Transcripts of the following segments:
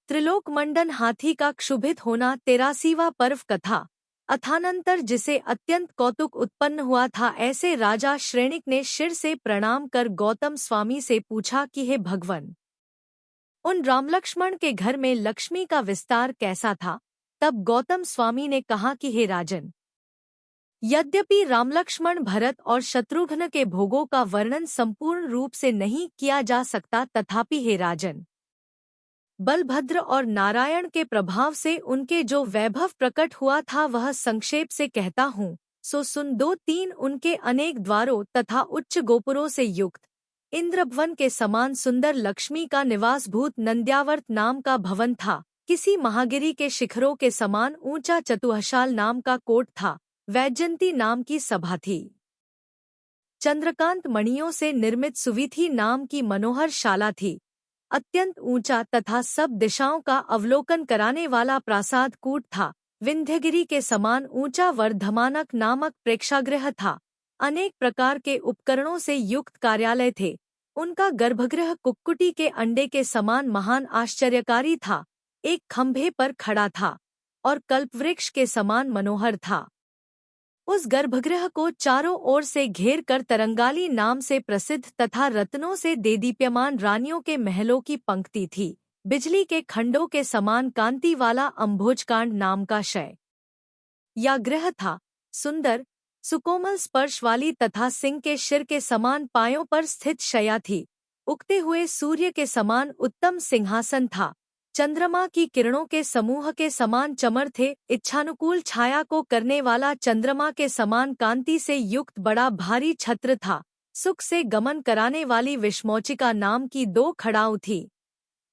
त्रिलोक मंडन हाथी का क्षुभित होना 83वां पर्व कथा। अथानंतर जिसे अत्यंत कौतुक उत्पन्न हुआ था, ऐसे राजा श्रेणिक ने शिर से प्रणाम कर गौतम स्वामी से पूछा कि हे भगवन, उन रामलक्ष्मण के घर में लक्ष्मी का विस्तार कैसा था। तब गौतम स्वामी ने कहा कि हे राजन, यद्यपि रामलक्ष्मण भरत और शत्रुघ्न के भोगों का वर्णन संपूर्ण रूप से नहीं किया जा सकता, तथापि हे राजन, बलभद्र और नारायण के प्रभाव से उनके जो वैभव प्रकट हुआ था वह संक्षेप से कहता हूँ, सो सुन। 2-3 उनके अनेक द्वारों तथा उच्च गोपुरों से युक्त इंद्रभवन के समान सुंदर लक्ष्मी का निवासभूत नंद्यावर्त नाम का भवन था। किसी महागिरी के शिखरों के समान ऊंचा चतुहशाल नाम का कोट था। वैजयंती नाम की सभा थी। चंद्रकांत मणियों से निर्मित सुविधि नाम की मनोहर शाला थी। अत्यंत ऊंचा तथा सब दिशाओं का अवलोकन कराने वाला प्रासाद कूट था। विंध्यगिरी के समान ऊंचा वर्धमानक नामक प्रेक्षागृह था। अनेक प्रकार के उपकरणों से युक्त कार्यालय थे। उनका गर्भगृह कुक्कुटी के अंडे के समान महान आश्चर्यकारी था। एक खंभे पर खड़ा था और कल्पवृक्ष के समान मनोहर था। उस गर्भगृह को चारों ओर से घेर कर तरंगाली नाम से प्रसिद्ध तथा रत्नों से देदीप्यमान रानियों के महलों की पंक्ति थी। बिजली के खंडों के समान कांति वाला अम्भोजकांड नाम का शय या गृह था। सुंदर सुकोमल स्पर्श वाली तथा सिंह के शिर के समान पायों पर स्थित शया थी। उगते हुए सूर्य के समान उत्तम सिंहासन था। चंद्रमा की किरणों के समूह के समान चमर थे। इच्छानुकूल छाया को करने वाला चंद्रमा के समान कांति से युक्त बड़ा भारी छत्र था। सुख से गमन कराने वाली विषमोचिका नाम की 2 खड़ाऊ थी।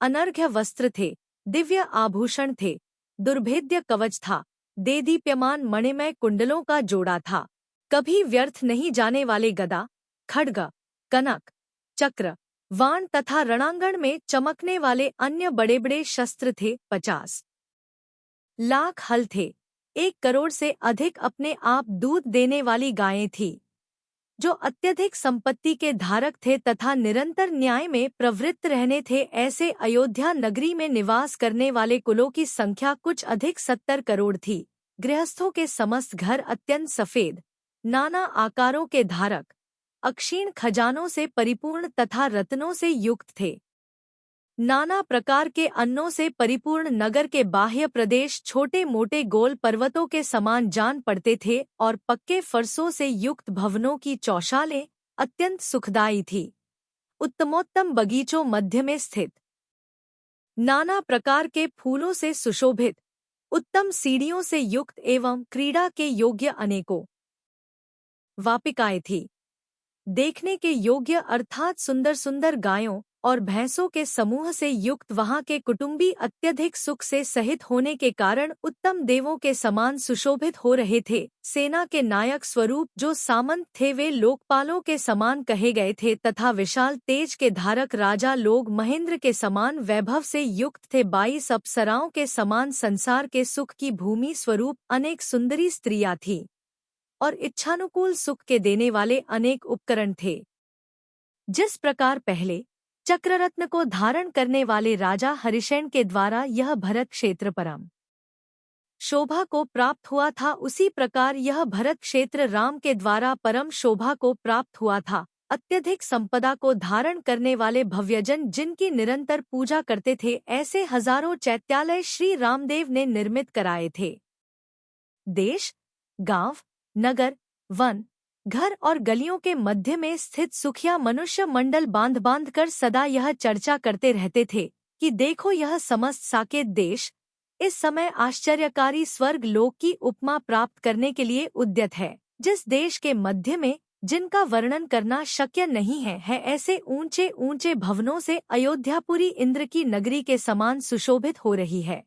अनर्घ्य वस्त्र थे, दिव्य आभूषण थे, दुर्भेद्य कवच था, देदीप्यमान मणिमय कुंडलों का जोड़ा था। कभी व्यर्थ नहीं जाने वाले गदा, खड्ग, कनक, चक्र, वाण तथा रणांगण में चमकने वाले अन्य बड़े बड़े शस्त्र थे। 50 लाख हल थे। 1 करोड़ से अधिक अपने आप दूध देने वाली गायें थी, जो अत्यधिक संपत्ति के धारक थे तथा निरंतर न्याय में प्रवृत्त रहने थे। ऐसे अयोध्या नगरी में निवास करने वाले कुलों की संख्या कुछ अधिक 70 करोड़ थी। गृहस्थों के समस्त घर अत्यंत सफेद, नाना आकारों के धारक, अक्षीण खजानों से परिपूर्ण तथा रत्नों से युक्त थे। नाना प्रकार के अन्नों से परिपूर्ण नगर के बाह्य प्रदेश छोटे मोटे गोल पर्वतों के समान जान पड़ते थे और पक्के फर्शों से युक्त भवनों की चौशालें अत्यंत सुखदायी थी। उत्तमोत्तम बगीचों मध्य में स्थित, नाना प्रकार के फूलों से सुशोभित, उत्तम सीढ़ियों से युक्त एवं क्रीड़ा के योग्य अनेकों वापिकाएं थी। देखने के योग्य अर्थात सुंदर सुंदर गायों और भैंसों के समूह से युक्त वहां के कुटुंबी अत्यधिक सुख से सहित होने के कारण उत्तम देवों के समान सुशोभित हो रहे थे। सेना के नायक स्वरूप जो सामंत थे वे लोकपालों के समान कहे गए थे तथा विशाल तेज के धारक राजा लोग महेंद्र के समान वैभव से युक्त थे। 22 अप्सराओं के समान संसार के सुख की भूमि स्वरूप अनेक सुंदरी स्त्रियां थीं और इच्छानुकूल सुख के देने वाले अनेक उपकरण थे। जिस प्रकार पहले चक्ररत्न को धारण करने वाले राजा हरिशेन के द्वारा यह भरत क्षेत्र परम शोभा को प्राप्त हुआ था, उसी प्रकार यह भरत क्षेत्र राम के द्वारा परम शोभा को प्राप्त हुआ था। अत्यधिक संपदा को धारण करने वाले भव्यजन जिनकी निरंतर पूजा करते थे, ऐसे हजारों चैत्यालय श्री रामदेव ने निर्मित कराए थे। देश, गांव, नगर, वन, घर और गलियों के मध्य में स्थित सुखिया मनुष्य मंडल बांध बांध कर सदा यह चर्चा करते रहते थे कि देखो यह समस्त साकेत देश इस समय आश्चर्यकारी स्वर्ग लोक की उपमा प्राप्त करने के लिए उद्यत है। जिस देश के मध्य में, जिनका वर्णन करना शक्य नहीं है ऐसे ऊंचे ऊंचे भवनों से अयोध्यापुरी इंद्र की नगरी के समान सुशोभित हो रही है।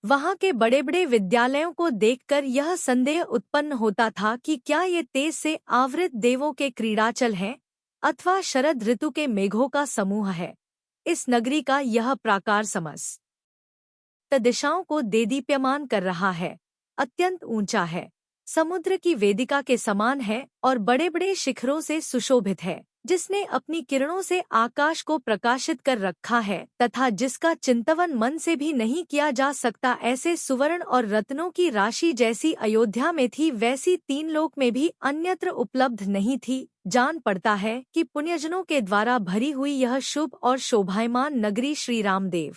वहां के बड़े बड़े विद्यालयों को देखकर यह संदेह उत्पन्न होता था कि क्या ये तेज से आवृत देवों के क्रीड़ाचल हैं अथवा शरद ऋतु के मेघों का समूह है। इस नगरी का यह प्राकार समस्त दिशाओं को देदीप्यमान कर रहा है, अत्यंत ऊंचा है, समुद्र की वेदिका के समान है और बड़े बड़े शिखरों से सुशोभित है। जिसने अपनी किरणों से आकाश को प्रकाशित कर रखा है तथा जिसका चिंतवन मन से भी नहीं किया जा सकता, ऐसे सुवर्ण और रत्नों की राशि जैसी अयोध्या में थी वैसी तीन लोक में भी अन्यत्र उपलब्ध नहीं थी। जान पड़ता है कि पुण्यजनों के द्वारा भरी हुई यह शुभ और शोभायमान नगरी श्री रामदेव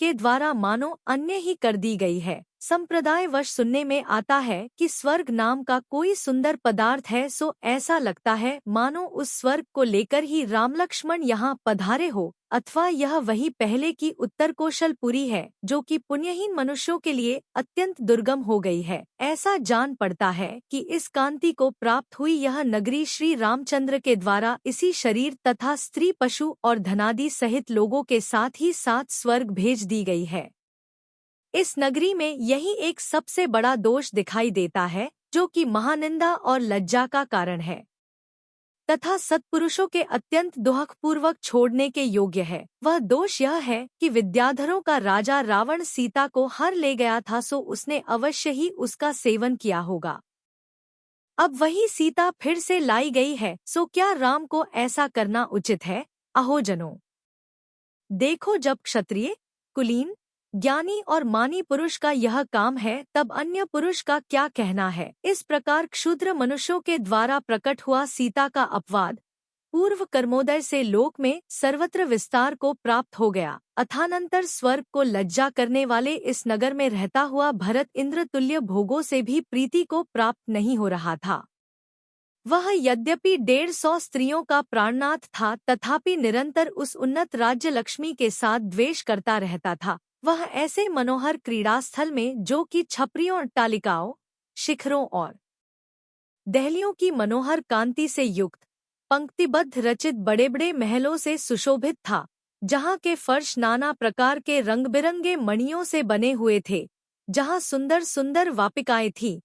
के द्वारा मानो अन्य ही कर दी गई है। संप्रदायवश सुनने में आता है कि स्वर्ग नाम का कोई सुंदर पदार्थ है, सो ऐसा लगता है मानो उस स्वर्ग को लेकर ही राम लक्ष्मण यहाँ पधारे हो, अथवा यह वही पहले की उत्तर कौशलपुरी है जो कि पुण्यहीन मनुष्यों के लिए अत्यंत दुर्गम हो गई है। ऐसा जान पड़ता है कि इस कांति को प्राप्त हुई यह नगरी श्री रामचंद्र के द्वारा इसी शरीर तथा स्त्री पशु और धनादि सहित लोगों के साथ ही साथ स्वर्ग भेज दी गई है। इस नगरी में यही एक सबसे बड़ा दोष दिखाई देता है जो कि महानिंदा और लज्जा का कारण है तथा सत्पुरुषों के अत्यंत दुहकपूर्वक छोड़ने के योग्य है। वह दोष यह है कि विद्याधरों का राजा रावण सीता को हर ले गया था, सो उसने अवश्य ही उसका सेवन किया होगा। अब वही सीता फिर से लाई गई है, सो क्या राम को ऐसा करना उचित है? अहो जनों, देखो, जब क्षत्रिय, कुलीन, ज्ञानी और मानी पुरुष का यह काम है तब अन्य पुरुष का क्या कहना है। इस प्रकार क्षुद्र मनुष्यों के द्वारा प्रकट हुआ सीता का अपवाद पूर्व कर्मोदय से लोक में सर्वत्र विस्तार को प्राप्त हो गया। अथानंतर स्वर्ग को लज्जा करने वाले इस नगर में रहता हुआ भरत इंद्र तुल्य भोगों से भी प्रीति को प्राप्त नहीं हो रहा था। वह यद्यपि 150 स्त्रियों का प्राणनाथ था तथापि निरंतर उस उन्नत राज्य लक्ष्मी के साथ द्वेष करता रहता था। वह ऐसे मनोहर क्रीड़ास्थल में जो कि छपरियों, अट्टालिकाओं, शिखरों और दहलियों की मनोहर कांति से युक्त पंक्तिबद्ध रचित बड़े बड़े महलों से सुशोभित था, जहाँ के फर्श नाना प्रकार के रंग बिरंगे मणियों से बने हुए थे, जहाँ सुंदर सुंदर वापिकाएं थीं,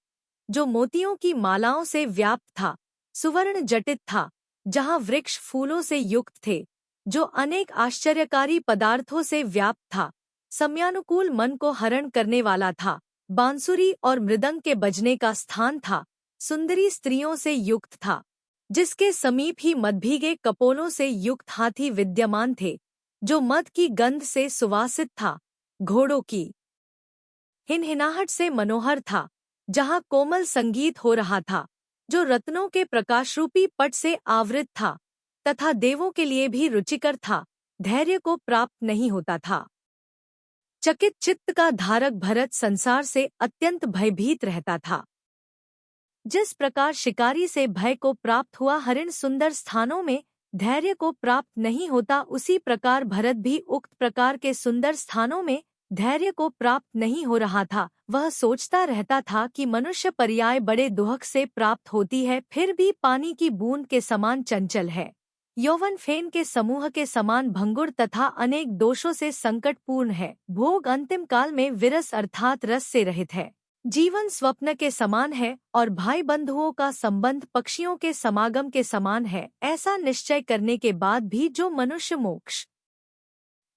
जो मोतियों की मालाओं से व्याप्त था, सुवर्ण जटित था, जहाँ वृक्ष फूलों से युक्त थे, जो अनेक आश्चर्यकारी पदार्थों से व्याप्त था, समयानुकूल मन को हरण करने वाला था, बांसुरी और मृदंग के बजने का स्थान था, सुंदरी स्त्रियों से युक्त था, जिसके समीप ही मदभीगे कपोलों से युक्त हाथी विद्यमान थे, जो मद की गंध से सुवासित था, घोड़ों की हिनहिनाहट से मनोहर था, जहाँ कोमल संगीत हो रहा था, जो रत्नों के प्रकाशरूपी पट से आवृत था तथा देवों के लिए भी रुचिकर था, धैर्य को प्राप्त नहीं होता था। चकित चित्त का धारक भरत संसार से अत्यंत भयभीत रहता था। जिस प्रकार शिकारी से भय को प्राप्त हुआ हरिण सुंदर स्थानों में धैर्य को प्राप्त नहीं होता, उसी प्रकार भरत भी उक्त प्रकार के सुंदर स्थानों में धैर्य को प्राप्त नहीं हो रहा था। वह सोचता रहता था कि मनुष्य पर्याय बड़े दुहक से प्राप्त होती है, फिर भी पानी की बूंद के समान चंचल है, यौवन फेन के समूह के समान भंगुर तथा अनेक दोषों से संकटपूर्ण है, भोग अंतिम काल में विरस अर्थात रस से रहित है, जीवन स्वप्न के समान है और भाई बंधुओं का संबंध पक्षियों के समागम के समान है। ऐसा निश्चय करने के बाद भी जो मनुष्य मोक्ष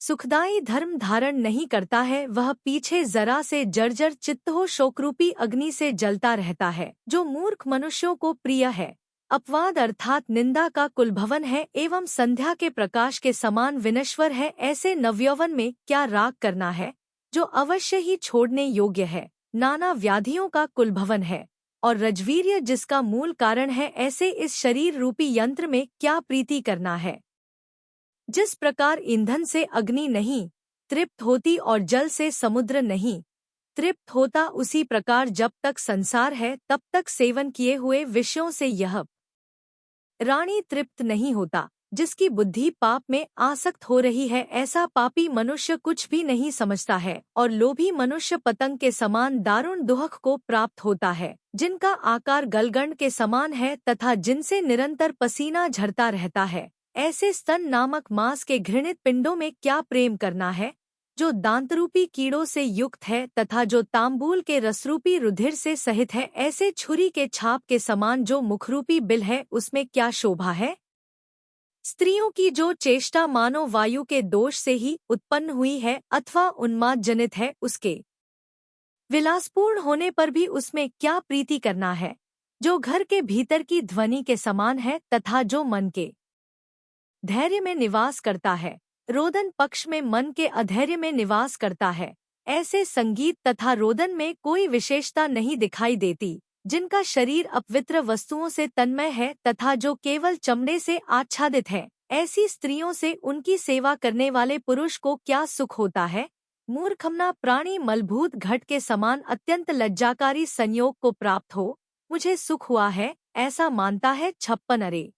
सुखदायी धर्म धारण नहीं करता है, वह पीछे जरा से जर्जर चित्त हो शोकरूपी अग्नि से जलता रहता है, जो मूर्ख मनुष्यों को प्रिय है, अपवाद अर्थात निंदा का कुलभवन है एवं संध्या के प्रकाश के समान विनश्वर है। ऐसे नवयौवन में क्या राग करना है, जो अवश्य ही छोड़ने योग्य है, नाना व्याधियों का कुलभवन है और रजवीर्य जिसका मूल कारण है, ऐसे इस शरीर रूपी यंत्र में क्या प्रीति करना है। जिस प्रकार ईंधन से अग्नि नहीं तृप्त होती और जल से समुद्र नहीं तृप्त होता, उसी प्रकार जब तक संसार है तब तक सेवन किए हुए विषयों से यह रानी तृप्त नहीं होता। जिसकी बुद्धि पाप में आसक्त हो रही है, ऐसा पापी मनुष्य कुछ भी नहीं समझता है और लोभी मनुष्य पतंग के समान दारुण दुहक को प्राप्त होता है, जिनका आकार गलगंड के समान है तथा जिनसे निरंतर पसीना झरता रहता है। ऐसे स्तन नामक मांस के घृणित पिंडों में क्या प्रेम करना है, जो दांतरूपी कीड़ों से युक्त है तथा जो तांबूल के रसरूपी रुधिर से सहित है। ऐसे छुरी के छाप के समान जो मुखरूपी बिल है, उसमें क्या शोभा है। स्त्रियों की जो चेष्टा मानो वायु के दोष से ही उत्पन्न हुई है अथवा उन्माद जनित है, उसके विलासपूर्ण होने पर भी उसमें क्या प्रीति करना है। जो घर के भीतर की ध्वनि के समान है तथा जो मन के धैर्य में निवास करता है। रोदन पक्ष में मन के अधैर्य में निवास करता है। ऐसे संगीत तथा रोदन में कोई विशेषता नहीं दिखाई देती, जिनका शरीर अपवित्र वस्तुओं से तन्मय है तथा जो केवल चमड़े से आच्छादित है। ऐसी स्त्रियों से उनकी सेवा करने वाले पुरुष को क्या सुख होता है। मूर्खमना प्राणी मलभूत घट के समान अत्यंत लज्जाकारी संयोग को प्राप्त हो, मुझे सुख हुआ है, ऐसा मानता है 56 अरे।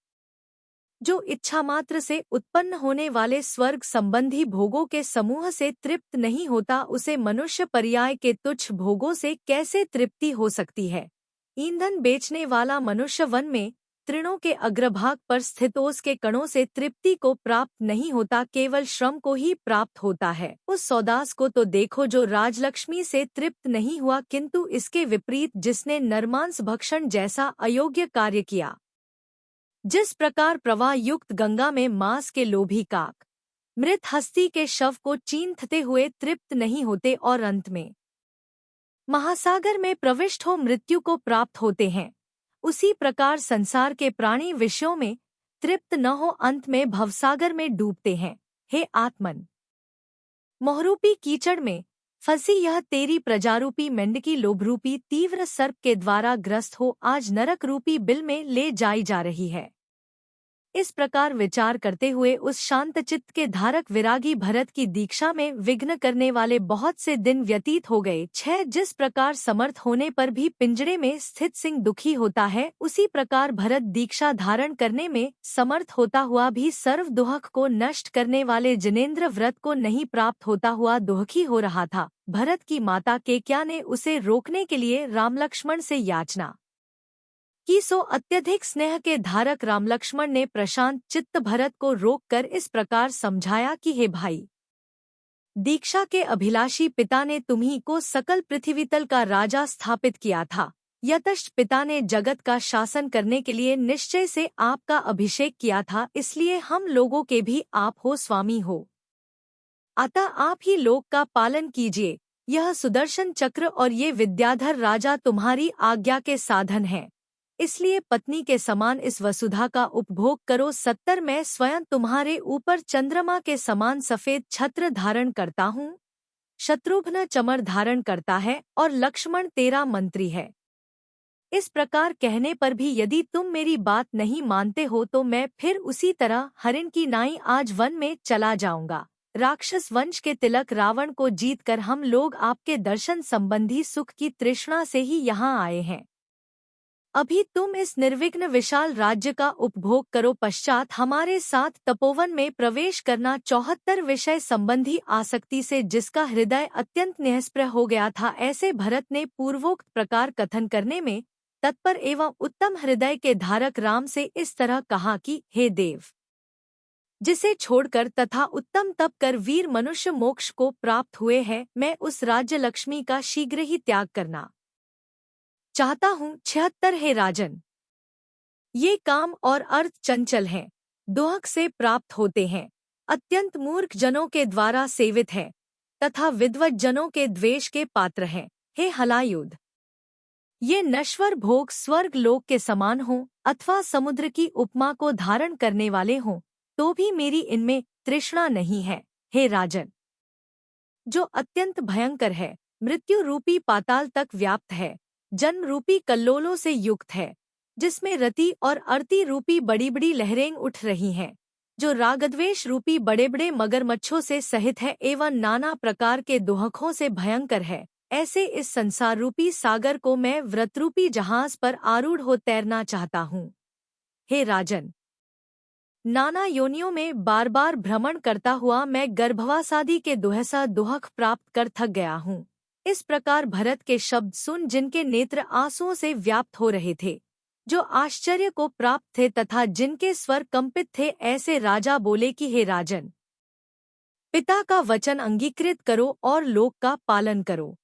जो इच्छा मात्र से उत्पन्न होने वाले स्वर्ग संबंधी भोगों के समूह से तृप्त नहीं होता, उसे मनुष्य पर्याय के तुच्छ भोगों से कैसे तृप्ति हो सकती है। ईंधन बेचने वाला मनुष्य वन में तृणों के अग्रभाग पर स्थित ओस के कणों से तृप्ति को प्राप्त नहीं होता, केवल श्रम को ही प्राप्त होता है। उस सौदास को तो देखो जो राजलक्ष्मी से तृप्त नहीं हुआ, किंतु इसके विपरीत जिसने नरमांस भक्षण जैसा अयोग्य कार्य किया। जिस प्रकार प्रवाह युक्त गंगा में मांस के लोभी काक मृत हस्ती के शव को चींथते हुए तृप्त नहीं होते और अंत में महासागर में प्रविष्ट हो मृत्यु को प्राप्त होते हैं, उसी प्रकार संसार के प्राणी विषयों में तृप्त न हो अंत में भवसागर में डूबते हैं। हे आत्मन, मोहरूपी कीचड़ में फंसी यह तेरी प्रजारूपी मेंढकी लोभरूपी तीव्र सर्प के द्वारा ग्रस्त हो आज नरक रूपी बिल में ले जाई जा रही है। इस प्रकार विचार करते हुए उस शांत चित्त के धारक विरागी भरत की दीक्षा में विघ्न करने वाले बहुत से दिन व्यतीत हो गए। 6 जिस प्रकार समर्थ होने पर भी पिंजरे में स्थित सिंह दुखी होता है, उसी प्रकार भरत दीक्षा धारण करने में समर्थ होता हुआ भी सर्व दुहक को नष्ट करने वाले जिनेंद्र व्रत को नहीं प्राप्त होता हुआ दुखी हो रहा था। भरत की माता केकया ने उसे रोकने के लिए रामलक्ष्मण से याचना की, सो अत्यधिक स्नेह के धारक रामलक्ष्मण ने प्रशांत चित्त भरत को रोककर इस प्रकार समझाया कि हे भाई, दीक्षा के अभिलाषी पिता ने तुम्ही को सकल पृथ्वीतल का राजा स्थापित किया था। यतश्च पिता ने जगत का शासन करने के लिए निश्चय से आपका अभिषेक किया था, इसलिए हम लोगों के भी आप हो स्वामी हो। अतः आप ही लोक का पालन कीजिए। यह सुदर्शन चक्र और ये विद्याधर राजा तुम्हारी आज्ञा के साधन हैं, इसलिए पत्नी के समान इस वसुधा का उपभोग करो। 70 मैं स्वयं तुम्हारे ऊपर चंद्रमा के समान सफेद छत्र धारण करता हूँ। शत्रुघ्न चमर धारण करता है और लक्ष्मण तेरा मंत्री है। इस प्रकार कहने पर भी यदि तुम मेरी बात नहीं मानते हो तो मैं फिर उसी तरह हरिण की नाई आज वन में चला जाऊंगा। राक्षस वंश के तिलक रावण को जीतकर हम लोग आपके दर्शन संबंधी सुख की तृष्णा से ही यहाँ आए हैं। अभी तुम इस निर्विघ्न विशाल राज्य का उपभोग करो, पश्चात हमारे साथ तपोवन में प्रवेश करना। 74 विषय संबंधी आसक्ति से जिसका हृदय अत्यंत निःस्पृह हो गया था, ऐसे भरत ने पूर्वोक्त प्रकार कथन करने में तत्पर एवं उत्तम हृदय के धारक राम से इस तरह कहा कि हे देव, जिसे छोड़कर तथा उत्तम तप कर वीर मनुष्य मोक्ष को प्राप्त हुए हैं, मैं उस राज्य लक्ष्मी का शीघ्र ही त्याग करना चाहता हूँ। 76 हे राजन, ये काम और अर्थ चंचल हैं, दोहक से प्राप्त होते हैं, अत्यंत मूर्ख जनों के द्वारा सेवित हैं तथा विद्वत जनों के द्वेष के पात्र हैं। हे हलायुध, ये नश्वर भोग स्वर्ग लोक के समान हों अथवा समुद्र की उपमा को धारण करने वाले हों, तो भी मेरी इनमें तृष्णा नहीं है। हे राजन, जो अत्यंत भयंकर है, मृत्यु रूपी पाताल तक व्याप्त है, जन्म रूपी कल्लोलों से युक्त है, जिसमें रति और अर्ति रूपी बड़ी बड़ी लहरें उठ रही हैं, जो रागद्वेष रूपी बड़े बड़े मगरमच्छों से सहित है एवं नाना प्रकार के दुहकों से भयंकर है, ऐसे इस संसार रूपी सागर को मैं व्रतरूपी जहाज पर आरूढ़ हो तैरना चाहता हूँ। हे राजन, नाना योनियों में बार बार भ्रमण करता हुआ मैं गर्भवासादि के दुहसा दुहक प्राप्त कर थक गया हूँ। इस प्रकार भरत के शब्द सुन जिनके नेत्र आंसुओं से व्याप्त हो रहे थे, जो आश्चर्य को प्राप्त थे तथा जिनके स्वर कंपित थे, ऐसे राजा बोले कि हे राजन, पिता का वचन अंगीकृत करो और लोक का पालन करो।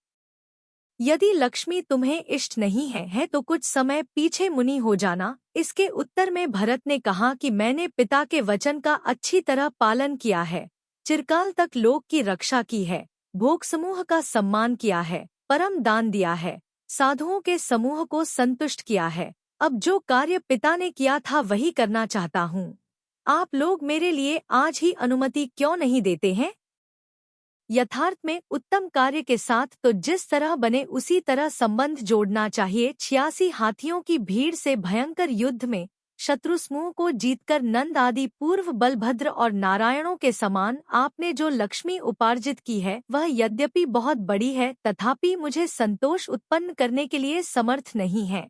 यदि लक्ष्मी तुम्हें इष्ट नहीं है तो कुछ समय पीछे मुनि हो जाना। इसके उत्तर में भरत ने कहा कि मैंने पिता के वचन का अच्छी तरह पालन किया है, चिरकाल तक लोक की रक्षा की है, भोग समूह का सम्मान किया है, परम दान दिया है, साधुओं के समूह को संतुष्ट किया है, अब जो कार्य पिता ने किया था वही करना चाहता हूँ। आप लोग मेरे लिए आज ही अनुमति क्यों नहीं देते हैं? यथार्थ में उत्तम कार्य के साथ तो जिस तरह बने उसी तरह संबंध जोड़ना चाहिए। 86 हाथियों की भीड़ से भयंकर युद्ध में शत्रु समूह को जीतकर नंद आदि पूर्व बलभद्र और नारायणों के समान आपने जो लक्ष्मी उपार्जित की है वह यद्यपि बहुत बड़ी है तथापि मुझे संतोष उत्पन्न करने के लिए समर्थ नहीं है।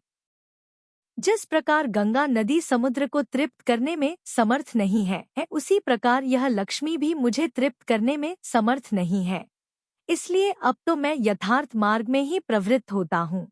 जिस प्रकार गंगा नदी समुद्र को तृप्त करने में समर्थ नहीं है, उसी प्रकार यह लक्ष्मी भी मुझे तृप्त करने में समर्थ नहीं है। इसलिए अब तो मैं यथार्थ मार्ग में ही प्रवृत्त होता हूँ।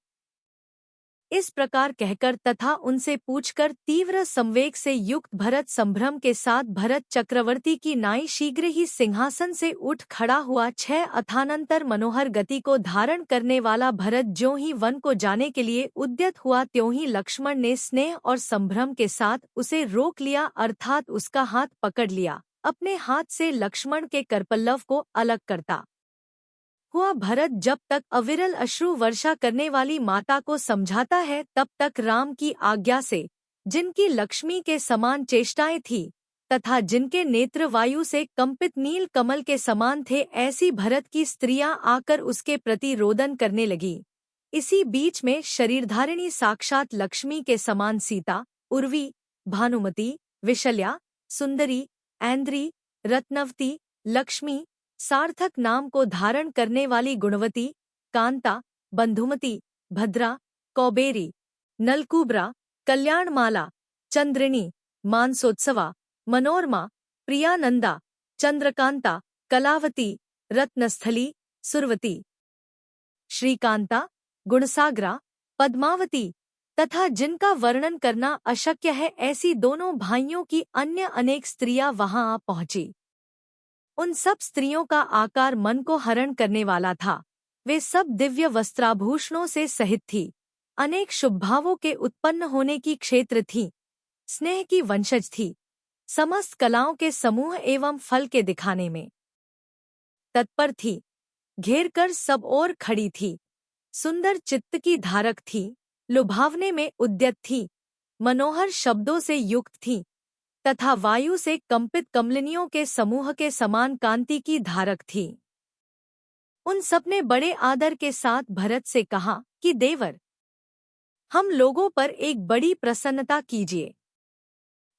इस प्रकार कहकर तथा उनसे पूछकर तीव्र संवेग से युक्त भरत संभ्रम के साथ भरत चक्रवर्ती की नाई शीघ्र ही सिंहासन से उठ खड़ा हुआ। 6 अथानंतर मनोहर गति को धारण करने वाला भरत ज्यों ही वन को जाने के लिए उद्यत हुआ त्यों ही लक्ष्मण ने स्नेह और संभ्रम के साथ उसे रोक लिया, अर्थात उसका हाथ पकड़ लिया। अपने हाथ से लक्ष्मण के करपल्लव को अलग करता हुआ भरत जब तक अविरल अश्रु वर्षा करने वाली माता को समझाता है तब तक राम की आज्ञा से, जिनकी लक्ष्मी के समान चेष्टाएं थी तथा जिनके नेत्र वायु से कंपित नील कमल के समान थे, ऐसी भरत की स्त्रियां आकर उसके प्रति रोदन करने लगी। इसी बीच में शरीरधारिणी साक्षात लक्ष्मी के समान सीता, उर्वी, भानुमती, विशल्या, सुंदरी, ऐन्द्री, रत्नवती, लक्ष्मी, सार्थक नाम को धारण करने वाली गुणवती, कांता, बंधुमती, भद्रा, कौबेरी, नलकुबरा, कल्याणमाला, चंद्रिणी, मानसोत्सवा, मनोरमा, प्रियानंदा, चंद्रकांता, कलावती, रत्नस्थली, सुरवती, श्रीकांता, गुणसागरा, पद्मावती तथा जिनका वर्णन करना अशक्य है, ऐसी दोनों भाइयों की अन्य अनेक स्त्रियां वहां आ पहुंची। उन सब स्त्रियों का आकार मन को हरण करने वाला था। वे सब दिव्य वस्त्राभूषणों से सहित थी, अनेक शुभ भावों के उत्पन्न होने की क्षेत्र थी, स्नेह की वंशज थी, समस्त कलाओं के समूह एवं फल के दिखाने में तत्पर थी, घेर कर सब ओर खड़ी थी, सुंदर चित्त की धारक थी, लुभावने में उद्यत थी, मनोहर शब्दों से युक्त थी तथा वायु से कंपित कमलिनियों के समूह के समान कांति की धारक थी। उन सबने बड़े आदर के साथ भरत से कहा कि देवर, हम लोगों पर एक बड़ी प्रसन्नता कीजिए।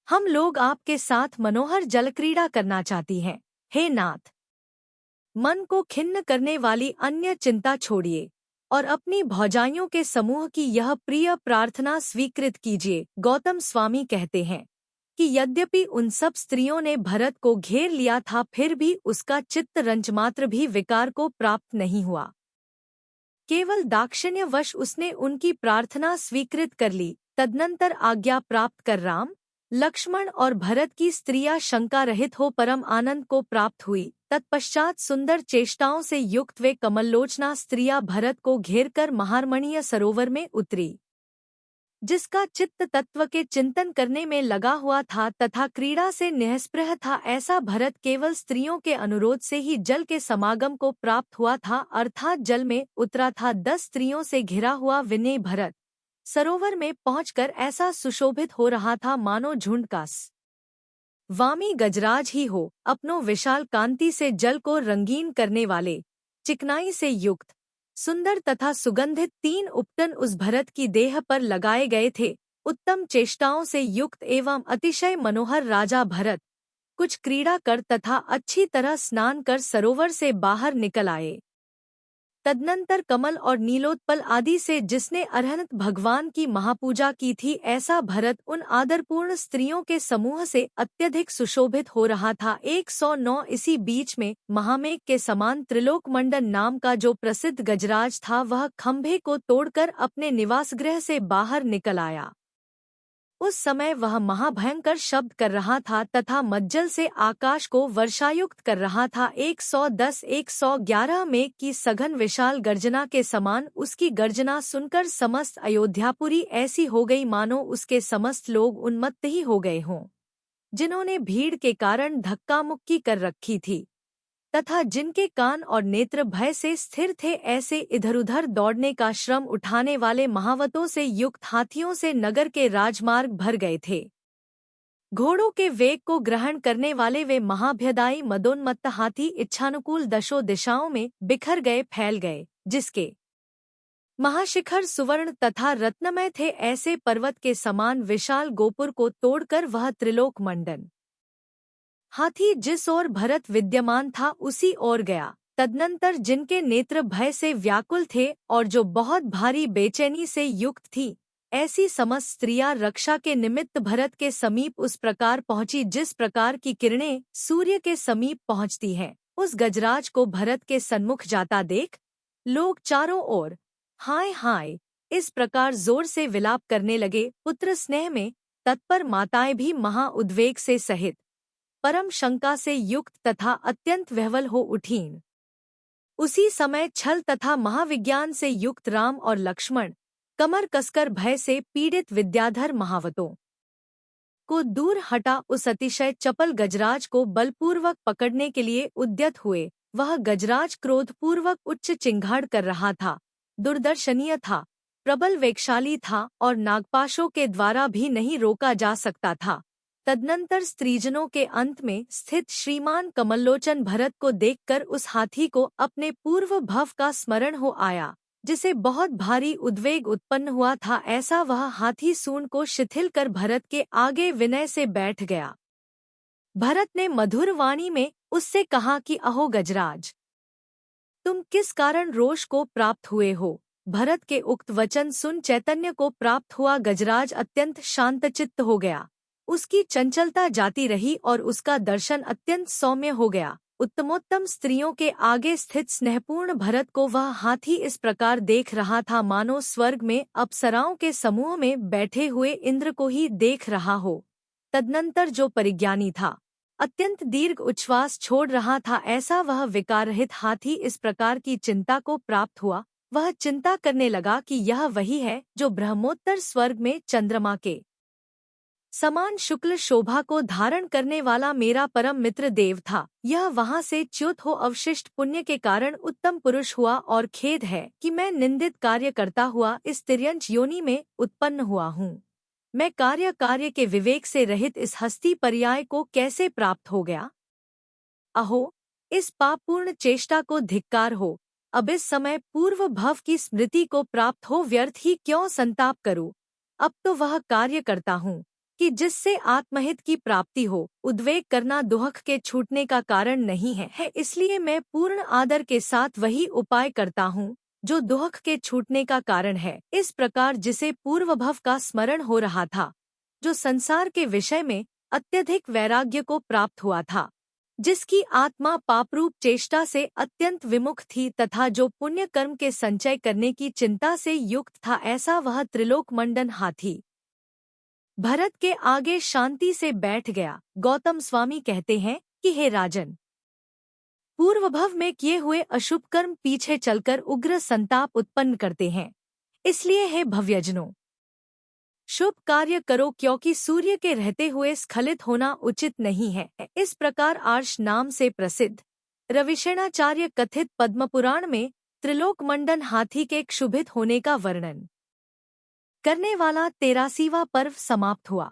हम लोग आपके साथ मनोहर जलक्रीड़ा करना चाहती हैं। हे नाथ, मन को खिन्न करने वाली अन्य चिंता छोड़िए और अपनी भौजाइयों के समूह की यह प्रिय प्रार्थना स्वीकृत कीजिए। गौतम स्वामी कहते हैं कि यद्यपि उन सब स्त्रियों ने भरत को घेर लिया था, फिर भी उसका चित्त रंचमात्र भी विकार को प्राप्त नहीं हुआ। केवल दाक्षिण्यवश उसने उनकी प्रार्थना स्वीकृत कर ली। तदनंतर आज्ञा प्राप्त कर राम, लक्ष्मण और भरत की स्त्रियां शंका रहित हो परम आनंद को प्राप्त हुई। तत्पश्चात सुंदर चेष्टाओं से युक्त वे कमललोचना स्त्रियां भरत को घेरकर महारमणीय सरोवर में उतरी। जिसका चित्त तत्व के चिंतन करने में लगा हुआ था तथा क्रीड़ा से निःस्पृह था, ऐसा भरत केवल स्त्रियों के अनुरोध से ही जल के समागम को प्राप्त हुआ था, अर्थात जल में उतरा था। 10 स्त्रियों से घिरा हुआ विनय भरत सरोवर में पहुंचकर ऐसा सुशोभित हो रहा था मानो झुंड का वामी गजराज ही हो। अपनों विशाल कांति से जल को रंगीन करने वाले, चिकनाई से युक्त, सुंदर तथा सुगंधित 3 उपटन उस भरत की देह पर लगाए गए थे। उत्तम चेष्टाओं से युक्त एवं अतिशय मनोहर राजा भरत कुछ क्रीड़ा कर तथा अच्छी तरह स्नान कर सरोवर से बाहर निकल आए। तदनंतर कमल और नीलोत्पल आदि से जिसने अरहंत भगवान की महापूजा की थी, ऐसा भरत उन आदरपूर्ण स्त्रियों के समूह से अत्यधिक सुशोभित हो रहा था। 109 इसी बीच में महामेघ के समान त्रिलोकमंडन नाम का जो प्रसिद्ध गजराज था, वह खंभे को तोड़कर अपने निवासगृह से बाहर निकल आया। उस समय वह महाभयंकर शब्द कर रहा था तथा मज्जल से आकाश को वर्षायुक्त कर रहा था। 110-111 मेघ की सघन विशाल गर्जना के समान उसकी गर्जना सुनकर समस्त अयोध्यापुरी ऐसी हो गई मानो उसके समस्त लोग उन्मत्त ही हो गए हों, जिन्होंने भीड़ के कारण धक्का मुक्की कर रखी थी। तथा जिनके कान और नेत्र भय से स्थिर थे, ऐसे इधर-उधर दौड़ने का श्रम उठाने वाले महावतों से युक्त हाथियों से नगर के राजमार्ग भर गए थे। घोड़ों के वेग को ग्रहण करने वाले वे महाभयदायी मदोन्मत्त हाथी इच्छानुकूल दशों दिशाओं में बिखर गए, फैल गए, जिसके महाशिखर सुवर्ण तथा रत्नमय थे। ऐसे पर्वत के समान विशाल गोपुर को तोड़कर वह त्रिलोक मंडन हाथी जिस ओर भरत विद्यमान था उसी ओर गया। तदनंतर जिनके नेत्र भय से व्याकुल थे और जो बहुत भारी बेचैनी से युक्त थी, ऐसी समस्त स्त्रियां रक्षा के निमित्त भरत के समीप उस प्रकार पहुंची जिस प्रकार की किरणें सूर्य के समीप पहुंचती हैं। उस गजराज को भरत के सन्मुख जाता देख लोग चारों ओर हाय हाय इस प्रकार जोर से विलाप करने लगे। पुत्र स्नेह में तत्पर माताएं भी महा उद्वेग से सहित परम शंका से युक्त तथा अत्यंत विह्वल हो उठीं। उसी समय छल तथा महाविज्ञान से युक्त राम और लक्ष्मण कमर कसकर भय से पीड़ित विद्याधर महावतों को दूर हटा उस अतिशय चपल गजराज को बलपूर्वक पकड़ने के लिए उद्यत हुए। वह गजराज क्रोधपूर्वक उच्च चिंगाड़ कर रहा था, दुर्दर्शनीय था, प्रबल वेगशाली था और नागपाशों के द्वारा भी नहीं रोका जा सकता था। तदनंतर स्त्रीजनों के अंत में स्थित श्रीमान कमललोचन भरत को देखकर उस हाथी को अपने पूर्व भव का स्मरण हो आया, जिसे बहुत भारी उद्वेग उत्पन्न हुआ था। ऐसा वह हाथी सूंड को शिथिल कर भरत के आगे विनय से बैठ गया। भरत ने मधुर वाणी में उससे कहा कि अहो गजराज, तुम किस कारण रोष को प्राप्त हुए हो? भरत के उक्त वचन सुन चैतन्य को प्राप्त हुआ गजराज अत्यंत शांतचित्त हो गया। उसकी चंचलता जाती रही और उसका दर्शन अत्यंत सौम्य हो गया। उत्तमोत्तम स्त्रियों के आगे स्थित स्नेहपूर्ण भरत को वह हाथी इस प्रकार देख रहा था मानो स्वर्ग में अप्सराओं के समूह में बैठे हुए इंद्र को ही देख रहा हो। तदनंतर जो परिज्ञानी था, अत्यंत दीर्घ उच्छ्वास छोड़ रहा था, ऐसा वह विकाररहित हाथी इस प्रकार की चिंता को प्राप्त हुआ। वह चिंता करने लगा कि यह वही है जो ब्रह्मोत्तर स्वर्ग में चंद्रमा के समान शुक्ल शोभा को धारण करने वाला मेरा परम मित्र देव था। यह वहां से च्युत हो अवशिष्ट पुण्य के कारण उत्तम पुरुष हुआ और खेद है कि मैं निंदित कार्य करता हुआ इस तिर्यंच योनि में उत्पन्न हुआ हूँ। मैं कार्य के विवेक से रहित इस हस्ती पर्याय को कैसे प्राप्त हो गया? अहो, इस पापपूर्ण चेष्टा को धिक्कार हो। अब इस समय पूर्व भव की स्मृति को प्राप्त हो व्यर्थ ही क्यों संताप करूं? अब तो वह कार्य करता हूँ कि जिससे आत्महित की प्राप्ति हो। उद्वेग करना दुख के छूटने का कारण नहीं है, इसलिए मैं पूर्ण आदर के साथ वही उपाय करता हूँ जो दुख के छूटने का कारण है। इस प्रकार जिसे पूर्व भव का स्मरण हो रहा था, जो संसार के विषय में अत्यधिक वैराग्य को प्राप्त हुआ था, जिसकी आत्मा पापरूप चेष्टा से अत्यंत विमुख थी तथा जो पुण्य कर्म के संचय करने की चिंता से युक्त था, ऐसा वह त्रिलोक मंडन हाथी भरत के आगे शांति से बैठ गया। गौतम स्वामी कहते हैं कि हे राजन, पूर्वभव में किए हुए अशुभ कर्म पीछे चलकर उग्र संताप उत्पन्न करते हैं। इसलिए हे भव्यजनों, शुभ कार्य करो क्योंकि सूर्य के रहते हुए स्खलित होना उचित नहीं है। इस प्रकार आर्ष नाम से प्रसिद्ध रविशेणाचार्य कथित पद्मपुराण में त्रिलोक मंडन हाथी के क्षुभित होने का वर्णन करने वाला 83वां पर्व समाप्त हुआ।